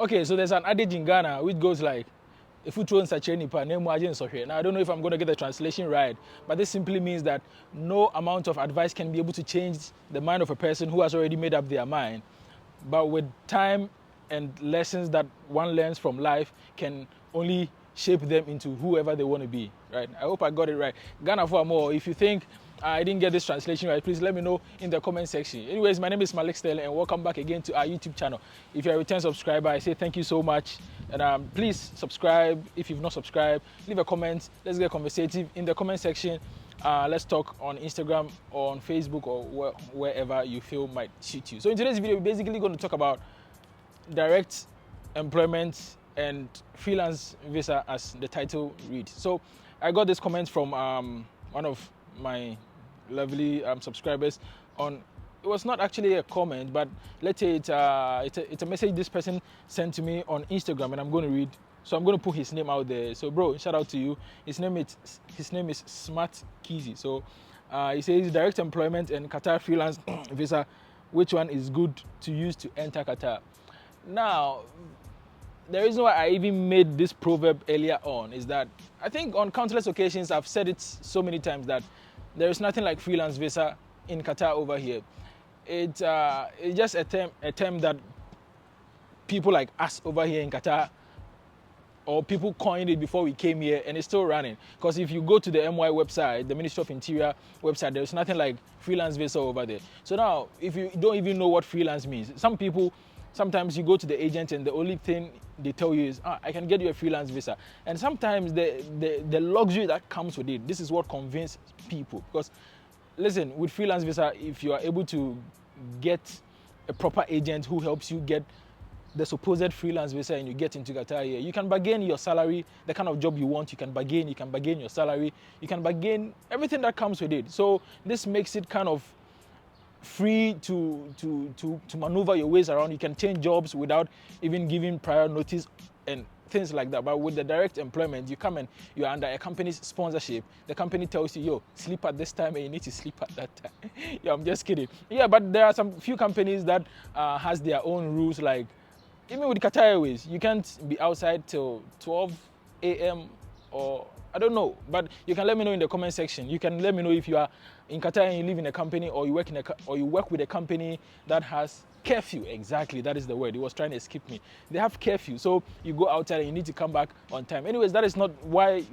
Okay, so there's an adage in Ghana which goes like, if you throw in such a nipa, name wajen sohwe. Now I don't know if I'm going to get the translation right, but this simply means that no amount of advice can be able to change the mind of a person who has already made up their mind. But with time and lessons that one learns from life can only shape them into whoever they want to be, right? I hope I got it right. Ghana for more. If you think I didn't get this translation right, please let me know in the comment section. Anyways, my name is Malik Sterling and welcome back again to our YouTube channel. If you're a return subscriber, I say thank you so much. And please subscribe if you've not subscribed. Leave a comment. Let's get conversative in the comment section. Let's talk on Instagram or on Facebook or wherever you feel might suit you. So in today's video, we're basically going to talk about direct employment and freelance visa, as the title reads. So I got this comment from one of my lovely subscribers on. It was not actually a comment, but let's say it's a message this person sent to me on Instagram, and I'm going to read. So I'm going to put his name out there. So bro, shout out to you. His name is Smart Kizzy. So he says direct employment and Qatar freelance visa. Which one is good to use to enter Qatar? Now, the reason why I even made this proverb earlier on is that I think on countless occasions I've said it so many times that there is nothing like freelance visa in Qatar over here. It's just a term that people like us over here in Qatar, or people coined it before we came here, and it's still running. Because if you go to the MY website, the Ministry of Interior website, there's nothing like freelance visa over there. So now, if you don't even know what freelance means, some people, sometimes you go to the agent and the only thing they tell you is, I can get you a freelance visa. And sometimes the luxury that comes with it, this is what convinces people. Because listen, with freelance visa, if you are able to get a proper agent who helps you get the supposed freelance visa and you get into Qatar here, you can bargain your salary, the kind of job you want, you can bargain your salary, you can bargain everything that comes with it. So this makes it kind of free to maneuver your ways around. You can change jobs without even giving prior notice and things like that. But with the direct employment, you come and you're under a company's sponsorship. The company tells you, yo, sleep at this time and you need to sleep at that time. Yeah, I'm just kidding. Yeah, but there are some few companies that has their own rules. Like even with Qatar Airways, you can't be outside till 12 a.m. or I don't know, but you can let me know in the comment section. You can let me know if you are in Qatar and you live in a company, or you work with a company that has curfew. Exactly, that is the word. It was trying to escape me. They have curfew, so you go outside and you need to come back on time. Anyways, that is not why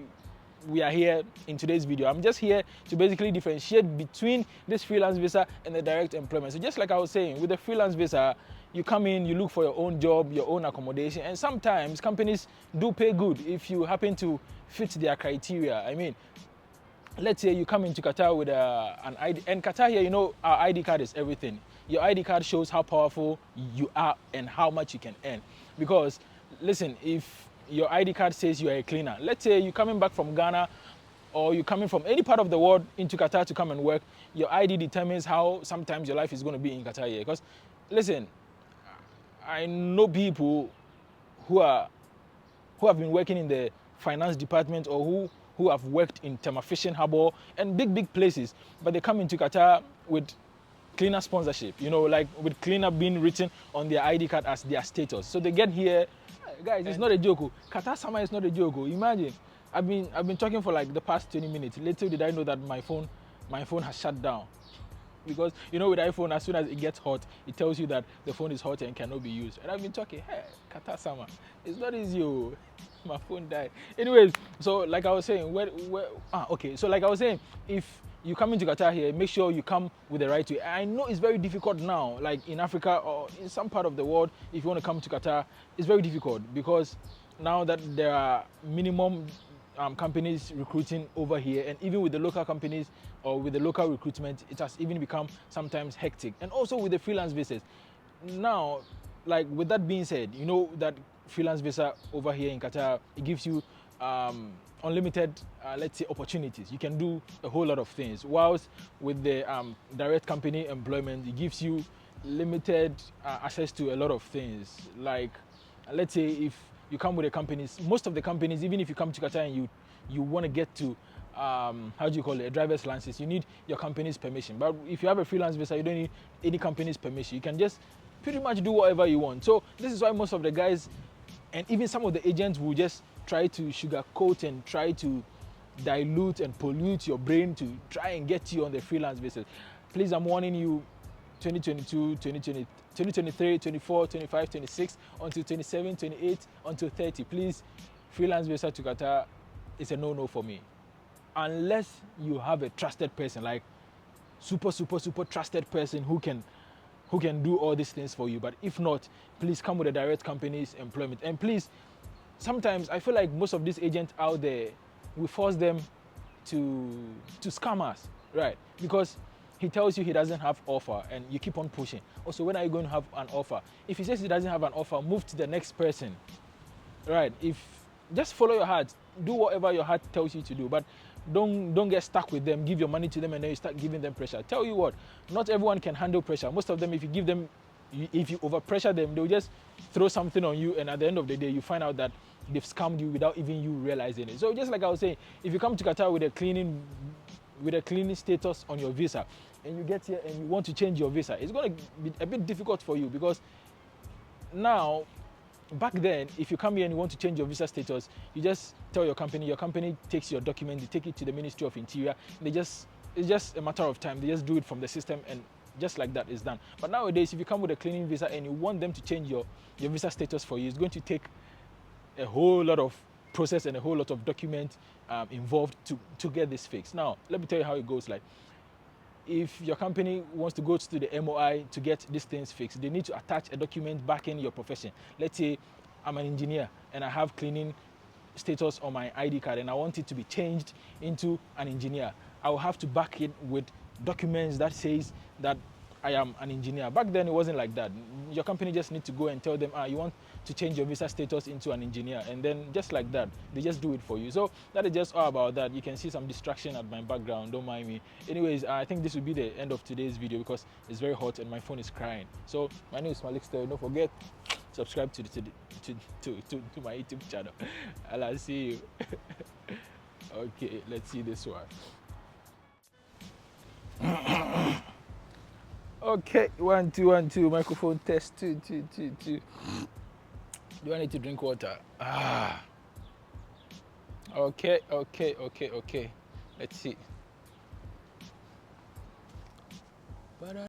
we are here in today's video. I'm just here to basically differentiate between this freelance visa and the direct employment. So just like I was saying, with the freelance visa, you come in, you look for your own job, your own accommodation, and sometimes companies do pay good if you happen to fit their criteria. I mean, let's say you come into Qatar with an ID, and Qatar here, you know, our ID card is everything. Your ID card shows how powerful you are and how much you can earn. Because, listen, if your ID card says you are a cleaner, let's say you're coming back from Ghana, or you're coming from any part of the world into Qatar to come and work, your ID determines how sometimes your life is going to be in Qatar here. Because, listen, I know people who have been working in the finance department, or who have worked in Tema Fishing Harbour and big places, but they come into Qatar with cleaner sponsorship, you know, like with cleaner being written on their ID card as their status. So they get here, guys, it's not a joke. Qatar summer is not a joke. Imagine, I've been talking for like the past 20 minutes. Little did I know that my phone has shut down. Because, you know, with iPhone, as soon as it gets hot, it tells you that the phone is hot and cannot be used. And I've been talking, hey, Qatar summer, it's not easy. My phone died. Anyways, so like I was saying, so like I was saying, if you come into Qatar here, make sure you come with the right way. I know it's very difficult now, like in Africa or in some part of the world, if you want to come to Qatar, it's very difficult because now that there are minimum companies recruiting over here, and even with the local companies or with the local recruitment, it has even become sometimes hectic. And also with the freelance visas. Now, like with that being said, you know that freelance visa over here in Qatar, it gives you unlimited, let's say, opportunities. You can do a whole lot of things. Whilst with the direct company employment, it gives you limited access to a lot of things. Like, let's say if you come with a company, most of the companies, even if you come to Qatar and you want to get to, how do you call it, a driver's license, you need your company's permission. But if you have a freelance visa, you don't need any company's permission. You can just pretty much do whatever you want. So this is why most of the guys and even some of the agents will just try to sugarcoat and try to dilute and pollute your brain to try and get you on the freelance basis. Please, I'm warning you, 2022, 2020, 2023, 24, 25, 26, until 27, 28, until 30. Please, freelance visa to Qatar is a no-no for me. Unless you have a trusted person, like super trusted person who can do all these things for you. But if not, please come with a direct company's employment. And please, sometimes I feel like most of these agents out there, we force them to scam us, right? Because he tells you he doesn't have offer and you keep on pushing. Also, when are you going to have an offer? If he says he doesn't have an offer, move to the next person, right? If just follow your heart, do whatever your heart tells you to do, but don't get stuck with them. Give your money to them and then you start giving them pressure. Tell you what, not everyone can handle pressure. Most of them, if you overpressure them, they'll just throw something on you, and at the end of the day, you find out that they've scammed you without even you realizing it. So just like I was saying, if you come to Qatar with a cleaning status on your visa, and you get here and you want to change your visa, it's going to be a bit difficult for you, because now, back then, if you come here and you want to change your visa status, you just tell your company takes your document, they take it to the Ministry of Interior, it's just a matter of time. They just do it from the system, and just like that, it's done. But nowadays, if you come with a cleaning visa and you want them to change your visa status for you, it's going to take a whole lot of process and a whole lot of document involved to get this fixed. Now, let me tell you how it goes. Like, if your company wants to go to the MOI to get these things fixed, they need to attach a document backing your profession. Let's say I'm an engineer and I have cleaning status on my ID card and I want it to be changed into an engineer. I will have to back it with documents that says that I am an engineer. Back then, it wasn't like that. Your company just need to go and tell them, you want to change your visa status into an engineer. And then just like that, they just do it for you. So that is just all about that. You can see some distraction at my background. Don't mind me. Anyways, I think this will be the end of today's video because it's very hot and my phone is crying. So my name is Malik Story. Don't forget, subscribe to my YouTube channel. I'll see you. Okay, let's see this one. Okay, 1 2 1 2, microphone test 2 2 2 2. Do I need to drink water? Okay. Let's see.